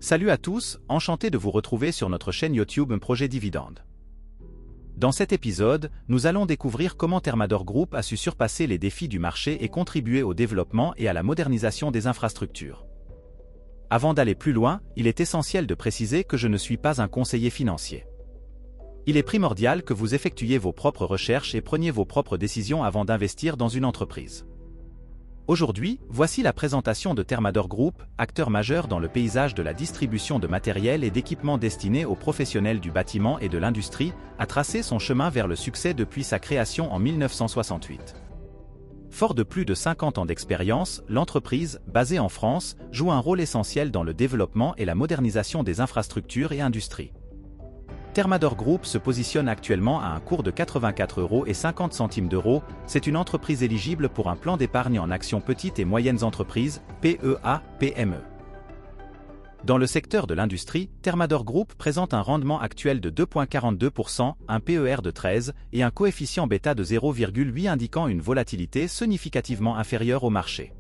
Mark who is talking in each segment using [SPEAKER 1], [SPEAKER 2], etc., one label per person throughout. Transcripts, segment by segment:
[SPEAKER 1] Salut à tous, enchanté de vous retrouver sur notre chaîne YouTube Projet Dividende. Dans cet épisode, nous allons découvrir comment Thermador Group a su surpasser les défis du marché et contribuer au développement et à la modernisation des infrastructures. Avant d'aller plus loin, il est essentiel de préciser que je ne suis pas un conseiller financier. Il est primordial que vous effectuiez vos propres recherches et preniez vos propres décisions avant d'investir dans une entreprise. Aujourd'hui, voici la présentation de Thermador Group, acteur majeur dans le paysage de la distribution de matériel et d'équipements destinés aux professionnels du bâtiment et de l'industrie, a tracé son chemin vers le succès depuis sa création en 1968. Fort de plus de 50 ans d'expérience, l'entreprise, basée en France, joue un rôle essentiel dans le développement et la modernisation des infrastructures et industries. Thermador Group se positionne actuellement à un cours de 84,50 €. C'est une entreprise éligible pour un plan d'épargne en actions petites et moyennes entreprises, PEA-PME. Dans le secteur de l'industrie, Thermador Group présente un rendement actuel de 2,42%, un PER de 13 et un coefficient bêta de 0,8 indiquant une volatilité significativement inférieure au marché.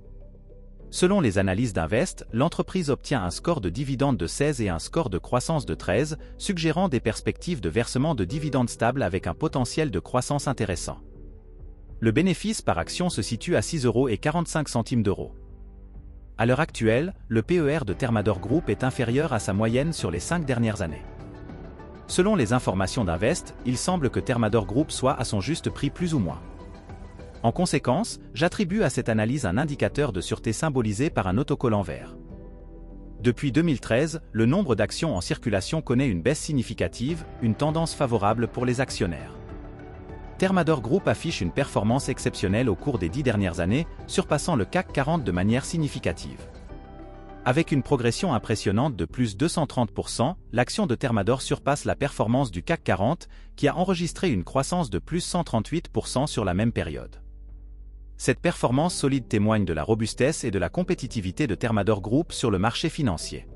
[SPEAKER 1] Selon les analyses d'Invest, l'entreprise obtient un score de dividende de 16 et un score de croissance de 13, suggérant des perspectives de versement de dividendes stables avec un potentiel de croissance intéressant. Le bénéfice par action se situe à 6,45 €. À l'heure actuelle, le PER de Thermador Group est inférieur à sa moyenne sur les 5 dernières années. Selon les informations d'Invest, il semble que Thermador Group soit à son juste prix plus ou moins. En conséquence, j'attribue à cette analyse un indicateur de sûreté symbolisé par un autocollant vert. Depuis 2013, le nombre d'actions en circulation connaît une baisse significative, une tendance favorable pour les actionnaires. Thermador Group affiche une performance exceptionnelle au cours des 10 dernières années, surpassant le CAC 40 de manière significative. Avec une progression impressionnante de plus 230%, l'action de Thermador surpasse la performance du CAC 40, qui a enregistré une croissance de plus 138% sur la même période. Cette performance solide témoigne de la robustesse et de la compétitivité de Thermador Group sur le marché financier.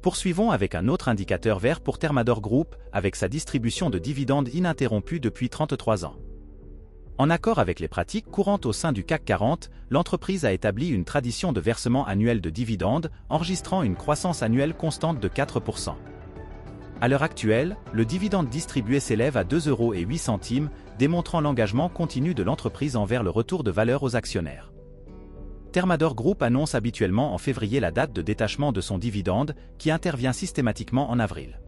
[SPEAKER 1] Poursuivons avec un autre indicateur vert pour Thermador Group, avec sa distribution de dividendes ininterrompue depuis 33 ans. En accord avec les pratiques courantes au sein du CAC 40, l'entreprise a établi une tradition de versement annuel de dividendes, enregistrant une croissance annuelle constante de 4%. À l'heure actuelle, le dividende distribué s'élève à 2,08 €, démontrant l'engagement continu de l'entreprise envers le retour de valeur aux actionnaires. Thermador Group annonce habituellement en février la date de détachement de son dividende, qui intervient systématiquement en avril.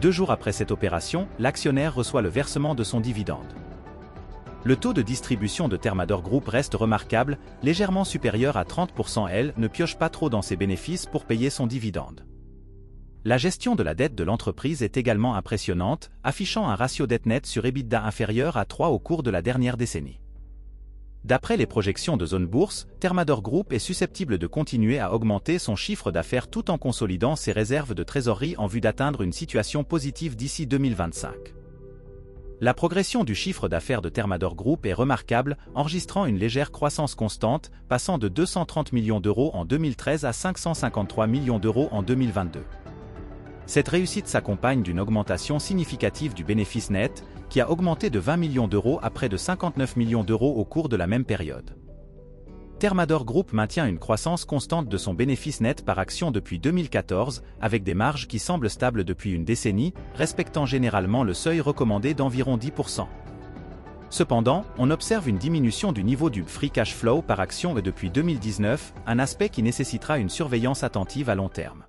[SPEAKER 1] 2 jours après cette opération, l'actionnaire reçoit le versement de son dividende. Le taux de distribution de Thermador Group reste remarquable, légèrement supérieur à 30%. Elle ne pioche pas trop dans ses bénéfices pour payer son dividende. La gestion de la dette de l'entreprise est également impressionnante, affichant un ratio dette nette sur EBITDA inférieur à 3 au cours de la dernière décennie. D'après les projections de Zone Bourse, Thermador Group est susceptible de continuer à augmenter son chiffre d'affaires tout en consolidant ses réserves de trésorerie en vue d'atteindre une situation positive d'ici 2025. La progression du chiffre d'affaires de Thermador Group est remarquable, enregistrant une légère croissance constante, passant de 230 millions € en 2013 à 553 millions € en 2022. Cette réussite s'accompagne d'une augmentation significative du bénéfice net, qui a augmenté de 20 millions € à près de 59 millions € au cours de la même période. Thermador Group maintient une croissance constante de son bénéfice net par action depuis 2014, avec des marges qui semblent stables depuis une décennie, respectant généralement le seuil recommandé d'environ 10%. Cependant, on observe une diminution du niveau du free cash flow par action depuis 2019, un aspect qui nécessitera une surveillance attentive à long terme.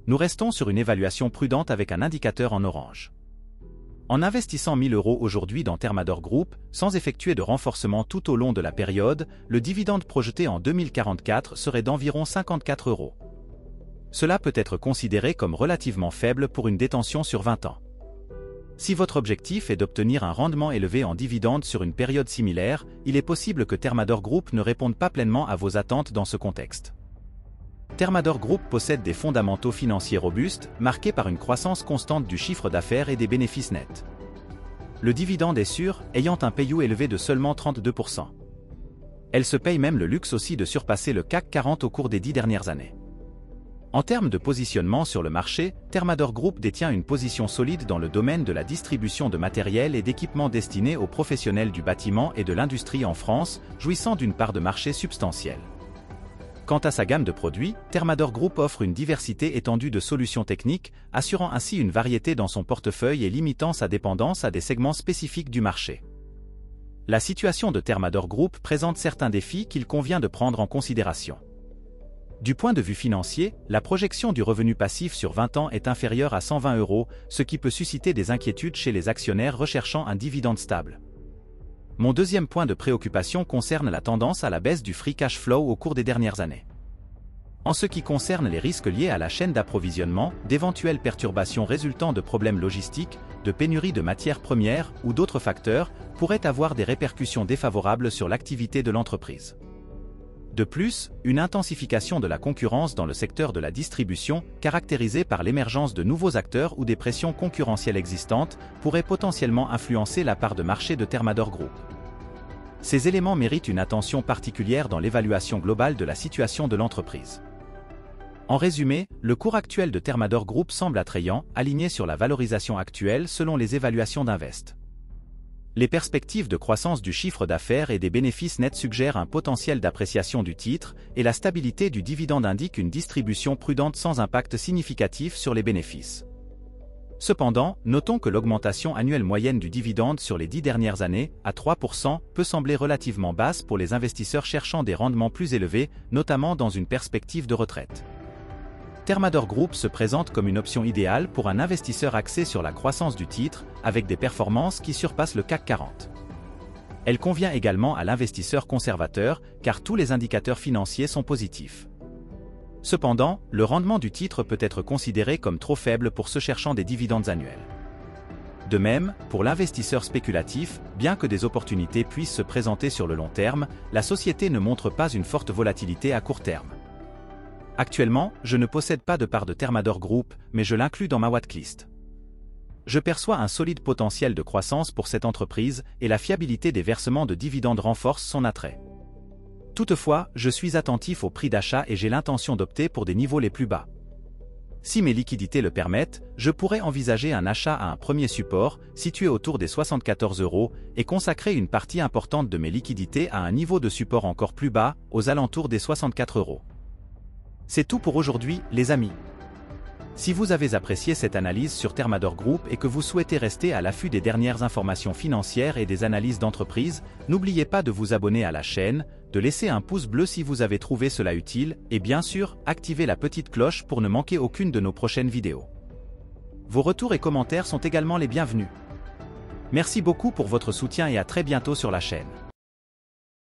[SPEAKER 1] Nous restons sur une évaluation prudente avec un indicateur en orange. En investissant 1 000 € aujourd'hui dans Thermador Group, sans effectuer de renforcement tout au long de la période, le dividende projeté en 2044 serait d'environ 54 €. Cela peut être considéré comme relativement faible pour une détention sur 20 ans. Si votre objectif est d'obtenir un rendement élevé en dividende sur une période similaire, il est possible que Thermador Group ne réponde pas pleinement à vos attentes dans ce contexte. Thermador Group possède des fondamentaux financiers robustes, marqués par une croissance constante du chiffre d'affaires et des bénéfices nets. Le dividende est sûr, ayant un payout élevé de seulement 32%. Elle se paye même le luxe aussi de surpasser le CAC 40 au cours des 10 dernières années. En termes de positionnement sur le marché, Thermador Group détient une position solide dans le domaine de la distribution de matériel et d'équipements destinés aux professionnels du bâtiment et de l'industrie en France, jouissant d'une part de marché substantielle. Quant à sa gamme de produits, Thermador Group offre une diversité étendue de solutions techniques, assurant ainsi une variété dans son portefeuille et limitant sa dépendance à des segments spécifiques du marché. La situation de Thermador Group présente certains défis qu'il convient de prendre en considération. Du point de vue financier, la projection du revenu passif sur 20 ans est inférieure à 120 €, ce qui peut susciter des inquiétudes chez les actionnaires recherchant un dividende stable. Mon deuxième point de préoccupation concerne la tendance à la baisse du free cash flow au cours des dernières années. En ce qui concerne les risques liés à la chaîne d'approvisionnement, d'éventuelles perturbations résultant de problèmes logistiques, de pénurie de matières premières ou d'autres facteurs pourraient avoir des répercussions défavorables sur l'activité de l'entreprise. De plus, une intensification de la concurrence dans le secteur de la distribution, caractérisée par l'émergence de nouveaux acteurs ou des pressions concurrentielles existantes, pourrait potentiellement influencer la part de marché de Thermador Group. Ces éléments méritent une attention particulière dans l'évaluation globale de la situation de l'entreprise. En résumé, le cours actuel de Thermador Group semble attrayant, aligné sur la valorisation actuelle selon les évaluations d'Invest. Les perspectives de croissance du chiffre d'affaires et des bénéfices nets suggèrent un potentiel d'appréciation du titre, et la stabilité du dividende indique une distribution prudente sans impact significatif sur les bénéfices. Cependant, notons que l'augmentation annuelle moyenne du dividende sur les 10 dernières années, à 3%, peut sembler relativement basse pour les investisseurs cherchant des rendements plus élevés, notamment dans une perspective de retraite. Thermador Group se présente comme une option idéale pour un investisseur axé sur la croissance du titre, avec des performances qui surpassent le CAC 40. Elle convient également à l'investisseur conservateur, car tous les indicateurs financiers sont positifs. Cependant, le rendement du titre peut être considéré comme trop faible pour ceux cherchant des dividendes annuels. De même, pour l'investisseur spéculatif, bien que des opportunités puissent se présenter sur le long terme, la société ne montre pas une forte volatilité à court terme. Actuellement, je ne possède pas de part de Thermador Group, mais je l'inclus dans ma watchlist. Je perçois un solide potentiel de croissance pour cette entreprise et la fiabilité des versements de dividendes renforce son attrait. Toutefois, je suis attentif au prix d'achat et j'ai l'intention d'opter pour des niveaux les plus bas. Si mes liquidités le permettent, je pourrais envisager un achat à un premier support, situé autour des 74 €, et consacrer une partie importante de mes liquidités à un niveau de support encore plus bas, aux alentours des 64 €. C'est tout pour aujourd'hui, les amis. Si vous avez apprécié cette analyse sur Thermador Group et que vous souhaitez rester à l'affût des dernières informations financières et des analyses d'entreprise, n'oubliez pas de vous abonner à la chaîne, de laisser un pouce bleu si vous avez trouvé cela utile, et bien sûr, activez la petite cloche pour ne manquer aucune de nos prochaines vidéos. Vos retours et commentaires sont également les bienvenus. Merci beaucoup pour votre soutien et à très bientôt sur la chaîne.